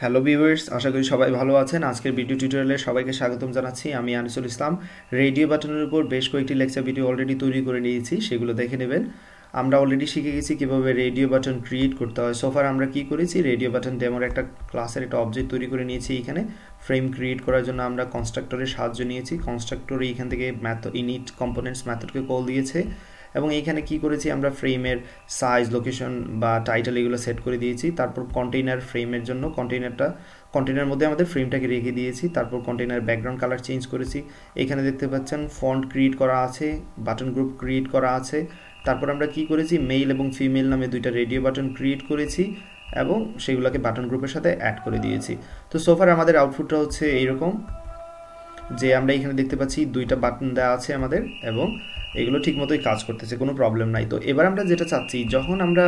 Hello viewers, আশা করি সবাই ভালো আছেন। আজকের ভিডিও টিউটোরিয়ালে সবাইকে স্বাগতম জানাচ্ছি। আমি আনিসুল ইসলাম। রেডিও বাটনের উপর বেশ কয়েকটি লেকচার ভিডিও অলরেডি তৈরি করে নিয়েছি, সেগুলো দেখে নেবেন। আমরা অলরেডি শিখে গেছি কিভাবে রেডিও বাটন ক্রিয়েট করতে হয়। সোফার আমরা কি করেছি, রেডিও বাটন ডেমোর একটা ক্লাসের একটা অবজেক্ট তৈরি করে নিয়েছি। এখানে ফ্রেম ক্রিয়েট করার জন্য আমরা কনস্ট্রাক্টরের সাহায্য নিয়েছি। কনস্ট্রাক্টরে এখান থেকে ইনিট কম্পোনেন্টস মেথডকে কল দিয়েছে এবং এইখানে কি করেছি, আমরা ফ্রেমের সাইজ, লোকেশন বা টাইটেল এগুলো সেট করে দিয়েছি। তারপর কন্টেইনার ফ্রেমের জন্য কন্টেইনার মধ্যে আমাদের ফ্রেমটাকে রেখে দিয়েছি। তারপর কন্টেইনার ব্যাকগ্রাউন্ড কালার চেঞ্জ করেছি। এখানে দেখতে পাচ্ছেন ফন্ট ক্রিয়েট করা আছে, বাটন গ্রুপ ক্রিয়েট করা আছে। তারপর আমরা কি করেছি, মেল এবং ফিমেল নামে দুইটা রেডিও বাটন ক্রিয়েট করেছি এবং সেগুলোকে বাটন গ্রুপের সাথে অ্যাড করে দিয়েছি। তো সোফার আমাদের আউটপুটটা হচ্ছে এইরকম, যে আমরা এখানে দেখতে পাচ্ছি দুইটা বাটন দেওয়া আছে আমাদের এবং এগুলো ঠিক মতোই কাজ করতেছে, কোনো প্রবলেম নাই। তো এবার আমরা যেটা চাচ্ছি, যখন আমরা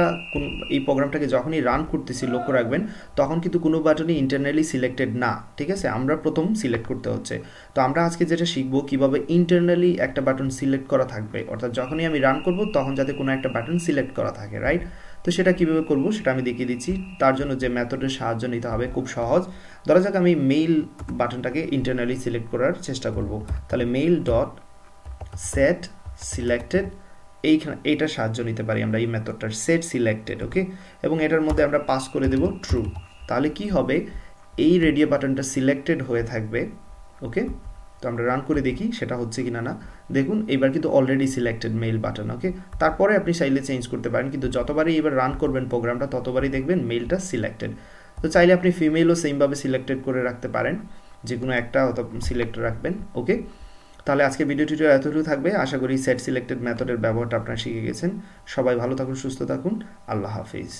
এই প্রোগ্রামটাকে যখনই রান করতেছি, লক্ষ্য রাখবেন তখন কিন্তু কোনো বাটনই ইন্টারনালি সিলেক্টেড না, ঠিক আছে? আমরা প্রথম সিলেক্ট করতে হচ্ছে। তো আমরা আজকে যেটা শিখবো কিভাবে ইন্টারনালি একটা বাটন সিলেক্ট করা থাকবে, অর্থাৎ যখনই আমি রান করব তখন যাতে কোনো একটা বাটন সিলেক্ট করা থাকে, রাইট? তো সেটা কীভাবে করব সেটা আমি দেখিয়ে দিচ্ছি। তার জন্য যে মেথডের সাহায্য নিতে হবে খুব সহজ। ধরা যাক আমি মেইল বাটনটাকে ইন্টারনালি সিলেক্ট করার চেষ্টা করব, তাহলে মেইল ডট সেট সিলেক্টেড, এইটার সাহায্য নিতে পারি আমরা, এই মেথডটার সেট সিলেক্টেড, ওকে। এবং এটার মধ্যে আমরা পাস করে দেব ট্রু। তাহলে কি হবে, এই রেডিও বাটনটা সিলেক্টেড হয়ে থাকবে, ওকে। তো আমরা রান করে দেখি সেটা হচ্ছে কিনা না। দেখুন এবার কিন্তু অলরেডি সিলেক্টেড মেইল বাটন, ওকে। তারপরে আপনি চাইলে চেঞ্জ করতে পারেন, কিন্তু যতবারই এবার রান করবেন প্রোগ্রামটা ততবারই দেখবেন মেইলটা সিলেক্টেড। তো চাইলে আপনি ফিমেলও সেমভাবে সিলেক্টেড করে রাখতে পারেন, যে কোনো একটা সিলেক্ট রাখবেন, ওকে। তাহলে আজকে ভিডিও টিউটোরিয়াল এতটুকু থাকবে। আশা করি সেট সিলেক্টেড মেথডের ব্যবহারটা আপনারা শিখে গেছেন। সবাই ভালো থাকুন, সুস্থ থাকুন। আল্লাহ হাফিজ।